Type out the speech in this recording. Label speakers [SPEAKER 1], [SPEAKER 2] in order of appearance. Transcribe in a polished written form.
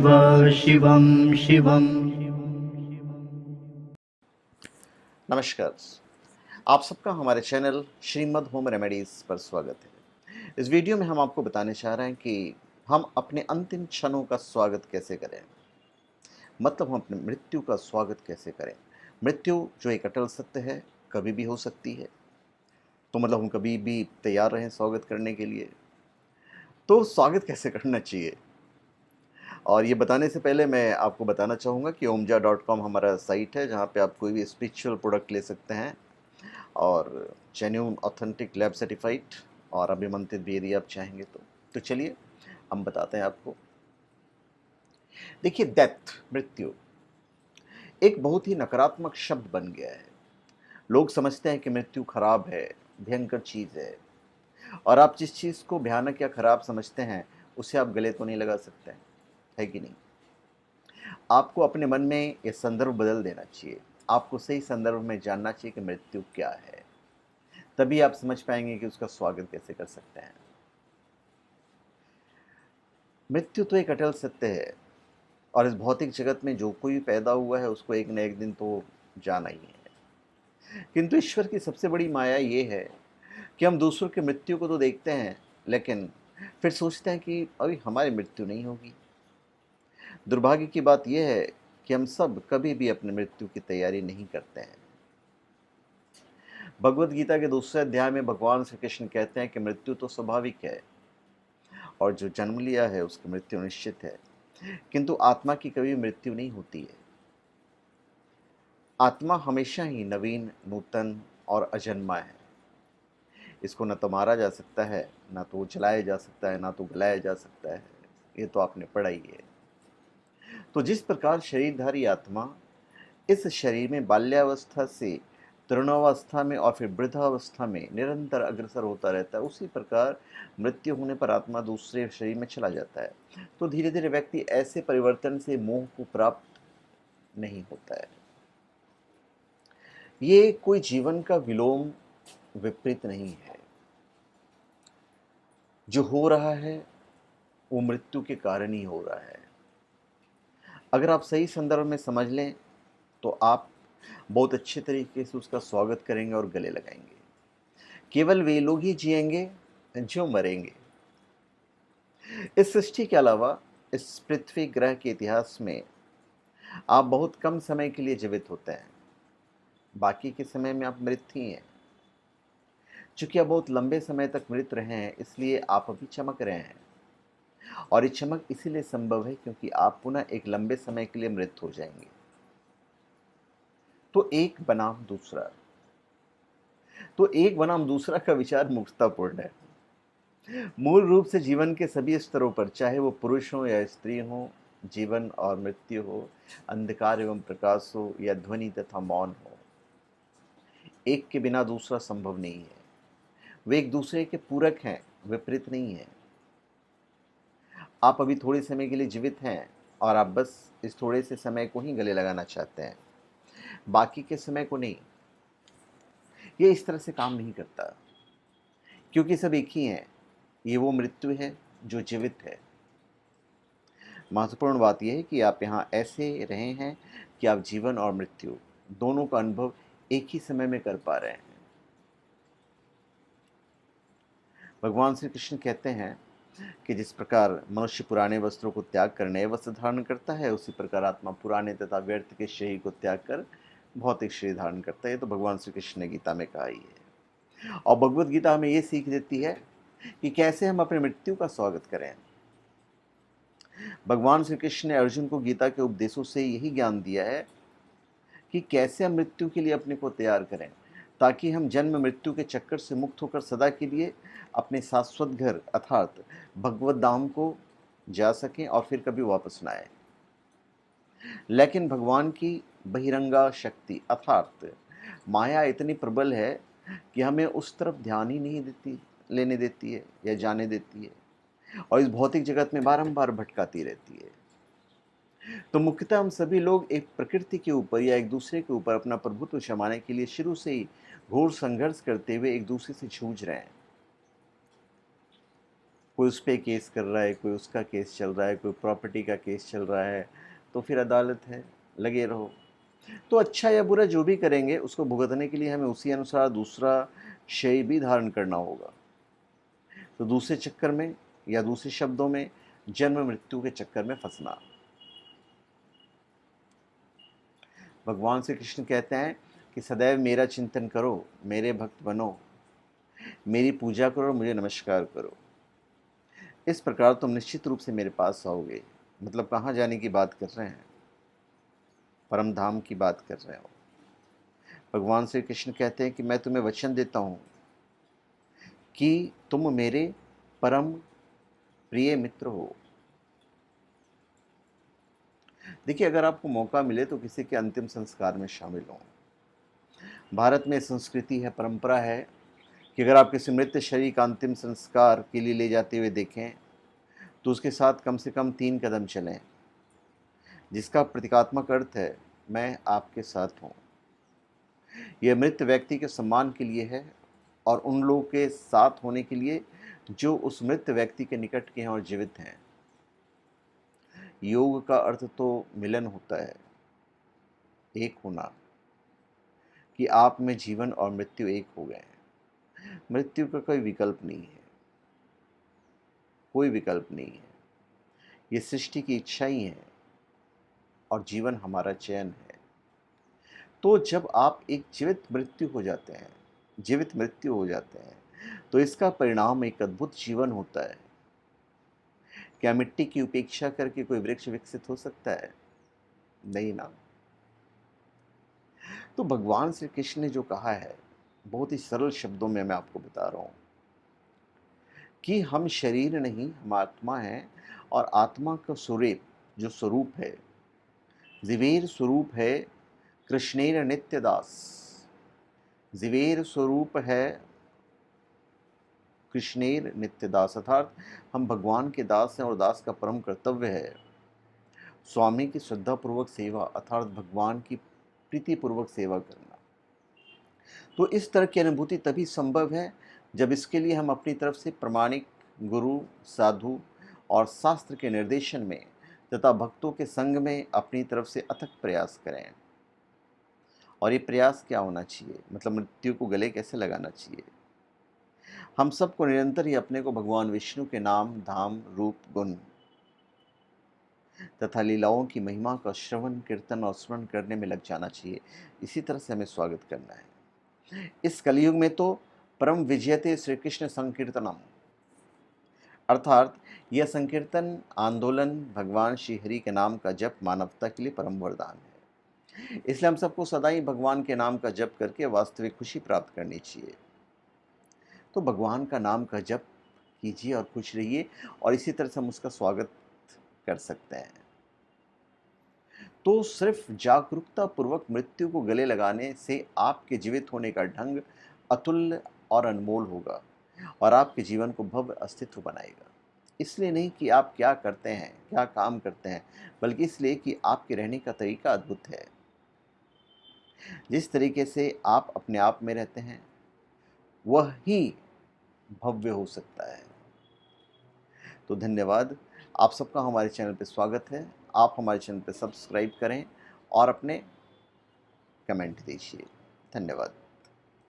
[SPEAKER 1] शिवं शिवं।
[SPEAKER 2] नमस्कार। आप सबका हमारे चैनल श्रीमद् होम रेमेडीज़ पर स्वागत है। इस वीडियो में हम आपको बताने चाह रहे हैं कि हम अपने अंतिम क्षणों का स्वागत कैसे करें, मतलब हम अपनी मृत्यु का स्वागत कैसे करें। मृत्यु जो एक अटल सत्य है, कभी भी हो सकती है, तो मतलब हम कभी भी तैयार रहें स्वागत करने के लिए। तो स्वागत कैसे करना चाहिए, और ये बताने से पहले मैं आपको बताना चाहूँगा कि omja.com हमारा साइट है, जहाँ पे आप कोई भी स्पिरिचुअल प्रोडक्ट ले सकते हैं और जेन्युइन ऑथेंटिक लैब सर्टिफाइड और अभिमंत्रित भी यदि आप चाहेंगे तो चलिए हम बताते हैं आपको। देखिए, डेथ, मृत्यु एक बहुत ही नकारात्मक शब्द बन गया है। लोग समझते हैं कि मृत्यु खराब है, भयंकर चीज़ है, और आप जिस चीज़ को भयानक या खराब समझते हैं उसे आप गले तो नहीं लगा सकते हैं, है कि नहीं। आपको अपने मन में ये संदर्भ बदल देना चाहिए। आपको सही संदर्भ में जानना चाहिए कि मृत्यु क्या है, तभी आप समझ पाएंगे कि उसका स्वागत कैसे कर सकते हैं। मृत्यु तो एक अटल सत्य है, और इस भौतिक जगत में जो कोई पैदा हुआ है उसको एक न एक दिन तो जाना ही है। किंतु ईश्वर की सबसे बड़ी माया ये है कि हम दूसरों की मृत्यु को तो देखते हैं, लेकिन फिर सोचते हैं कि अभी हमारी मृत्यु नहीं होगी। दुर्भाग्य की बात यह है कि हम सब कभी भी अपनी मृत्यु की तैयारी नहीं करते हैं। भगवत गीता के दूसरे अध्याय में भगवान श्री कृष्ण कहते हैं कि मृत्यु तो स्वाभाविक है, और जो जन्म लिया है उसकी मृत्यु निश्चित है, किंतु आत्मा की कभी मृत्यु नहीं होती है। आत्मा हमेशा ही नवीन, नूतन और अजन्मा है। इसको न तो मारा जा सकता है, ना तो जलाया जा सकता है, ना तो गलाया जा सकता है। ये तो आपने पढ़ा ही है। तो जिस प्रकार शरीरधारी आत्मा इस शरीर में बाल्यावस्था से तरुणावस्था में और फिर वृद्धावस्था में निरंतर अग्रसर होता रहता है, उसी प्रकार मृत्यु होने पर आत्मा दूसरे शरीर में चला जाता है। तो धीरे धीरे व्यक्ति ऐसे परिवर्तन से मोह को प्राप्त नहीं होता है। ये कोई जीवन का विलोम विपरीत नहीं है। जो हो रहा है वो मृत्यु के कारण ही हो रहा है। अगर आप सही संदर्भ में समझ लें तो आप बहुत अच्छे तरीके से उसका स्वागत करेंगे और गले लगाएंगे। केवल वे लोग ही जिएंगे जो मरेंगे। इस सृष्टि के अलावा इस पृथ्वी ग्रह के इतिहास में आप बहुत कम समय के लिए जीवित होते हैं, बाकी के समय में आप मृत ही हैं। चूंकि आप बहुत लंबे समय तक मृत रहे हैं, इसलिए आप अभी चमक रहे हैं, और ये चमक इसीलिए संभव है क्योंकि आप पुनः एक लंबे समय के लिए मृत हो जाएंगे। तो एक बनाम दूसरा, का विचार मूर्खतापूर्ण है। मूल रूप से जीवन के सभी स्तरों पर, चाहे वो पुरुष हो या स्त्री हो, जीवन और मृत्यु हो, अंधकार एवं प्रकाश हो या ध्वनि तथा मौन हो, एक के बिना दूसरा संभव नहीं है। वे एक दूसरे के पूरक हैं, विपरीत नहीं है। आप अभी थोड़े समय के लिए जीवित हैं और आप बस इस थोड़े से समय को ही गले लगाना चाहते हैं, बाकी के समय को नहीं। ये इस तरह से काम नहीं करता, क्योंकि सब एक ही हैं। ये वो मृत्यु है जो जीवित है। महत्वपूर्ण बात यह है कि आप यहाँ ऐसे रहे हैं कि आप जीवन और मृत्यु दोनों का अनुभव एक ही समय में कर पा रहे हैं। भगवान श्री कृष्ण कहते हैं कि जिस प्रकार मनुष्य पुराने वस्त्रों को त्याग कर नए वस्त्र धारण करता है, उसी प्रकार आत्मा पुराने तथा व्यर्थ के शरीर को त्याग कर भौतिक शरीर धारण करता है। तो भगवान श्री कृष्ण ने गीता में कहा ही है, और भगवत गीता हमें ये सीख देती है कि कैसे हम अपनी मृत्यु का स्वागत करें। भगवान श्री कृष्ण ने अर्जुन को गीता के उपदेशों से यही ज्ञान दिया है कि कैसे हम मृत्यु के लिए अपने को तैयार करें, ताकि हम जन्म मृत्यु के चक्कर से मुक्त होकर सदा के लिए अपने शाश्वत घर अर्थात भगवत धाम को जा सकें और फिर कभी वापस न आए। लेकिन भगवान की बहिरंगा शक्ति अर्थात माया इतनी प्रबल है कि हमें उस तरफ ध्यान ही नहीं देती, लेने देती है या जाने देती है, और इस भौतिक जगत में बारंबार भटकाती रहती है। तो मुख्यतः हम सभी लोग एक प्रकृति के ऊपर या एक दूसरे के ऊपर अपना प्रभुत्व जमाने के लिए शुरू से ही घोर संघर्ष करते हुए एक दूसरे से जूझ रहे हैं। कोई उस पे केस कर रहा है, कोई उसका केस चल रहा है, कोई प्रॉपर्टी का केस चल रहा है, तो फिर अदालत है, लगे रहो। तो अच्छा या बुरा जो भी करेंगे उसको भुगतने के लिए हमें उसी अनुसार दूसरा शय भी धारण करना होगा। तो दूसरे चक्कर में या दूसरे शब्दों में जन्म मृत्यु के चक्कर में फंसना। भगवान श्री कृष्ण कहते हैं कि सदैव मेरा चिंतन करो, मेरे भक्त बनो, मेरी पूजा करो और मुझे नमस्कार करो। इस प्रकार तुम निश्चित रूप से मेरे पास आओगे। मतलब कहाँ जाने की बात कर रहे हैं? परम धाम की बात कर रहे हो। भगवान श्री कृष्ण कहते हैं कि मैं तुम्हें वचन देता हूँ कि तुम मेरे परम प्रिय मित्र हो। देखिए, अगर आपको मौका मिले तो किसी के अंतिम संस्कार में शामिल हों। भारत में संस्कृति है, परंपरा है कि अगर आप किसी मृत शरीर का अंतिम संस्कार के लिए ले जाते हुए देखें तो उसके साथ कम से कम 3 कदम चलें, जिसका प्रतीकात्मक अर्थ है मैं आपके साथ हूँ। यह मृत व्यक्ति के सम्मान के लिए है और उन लोगों के साथ होने के लिए जो उस मृत व्यक्ति के निकट के हैं और जीवित हैं। योग का अर्थ तो मिलन होता है, एक होना, कि आप में जीवन और मृत्यु एक हो गए हैं। मृत्यु का कोई विकल्प नहीं है, कोई विकल्प नहीं है। ये सृष्टि की इच्छा ही है और जीवन हमारा चयन है। तो जब आप एक जीवित मृत्यु हो जाते हैं, जीवित मृत्यु हो जाते हैं, तो इसका परिणाम एक अद्भुत जीवन होता है। क्या मिट्टी की उपेक्षा करके कोई वृक्ष विकसित हो सकता है? नहीं ना। तो भगवान श्री कृष्ण ने जो कहा है, बहुत ही सरल शब्दों में मैं आपको बता रहा हूँ कि हम शरीर नहीं, हम आत्मा हैं और आत्मा का स्वरूप, जो स्वरूप है, जीवेर स्वरूप है कृष्णेर नित्य दास। जीवेर स्वरूप है कृष्णेर नित्य दास, अर्थात हम भगवान के दास हैं और दास का परम कर्तव्य है स्वामी की श्रद्धापूर्वक सेवा, अर्थात भगवान की प्रीतिपूर्वक सेवा करना। तो इस तरह की अनुभूति तभी संभव है जब इसके लिए हम अपनी तरफ से प्रामाणिक गुरु, साधु और शास्त्र के निर्देशन में तथा भक्तों के संग में अपनी तरफ से अथक प्रयास करें। और ये प्रयास क्या होना चाहिए? मतलब मृत्यु को गले कैसे लगाना चाहिए? हम सबको निरंतर ही अपने को भगवान विष्णु के नाम, धाम, रूप, गुण तथा लीलाओं की महिमा का श्रवण, कीर्तन और स्मरण करने में लग जाना चाहिए। इसी तरह से हमें स्वागत करना है। इस कलयुग में तो परम विजयते श्री कृष्ण संकीर्तनम, अर्थात यह संकीर्तन आंदोलन भगवान श्री हरि के नाम का जप मानवता के लिए परम वरदान है। इसलिए हम सबको सदा ही भगवान के नाम का जप करके वास्तविक खुशी प्राप्त करनी चाहिए। तो भगवान का नाम का जप कीजिए और खुश रहिए, और इसी तरह से हम उसका स्वागत कर सकते हैं। तो सिर्फ जागरूकता पूर्वक मृत्यु को गले लगाने से आपके जीवित होने का ढंग अतुल्य और अनमोल होगा और आपके जीवन को भव्य अस्तित्व बनाएगा। इसलिए नहीं कि आप क्या करते हैं, क्या काम करते हैं, बल्कि इसलिए कि आपके रहने का तरीका अद्भुत है। जिस तरीके से आप अपने आप में रहते हैं वह ही भव्य हो सकता है। तो धन्यवाद, आप सबका हमारे चैनल पे स्वागत है। आप हमारे चैनल पे सब्सक्राइब करें और अपने कमेंट दीजिए। धन्यवाद।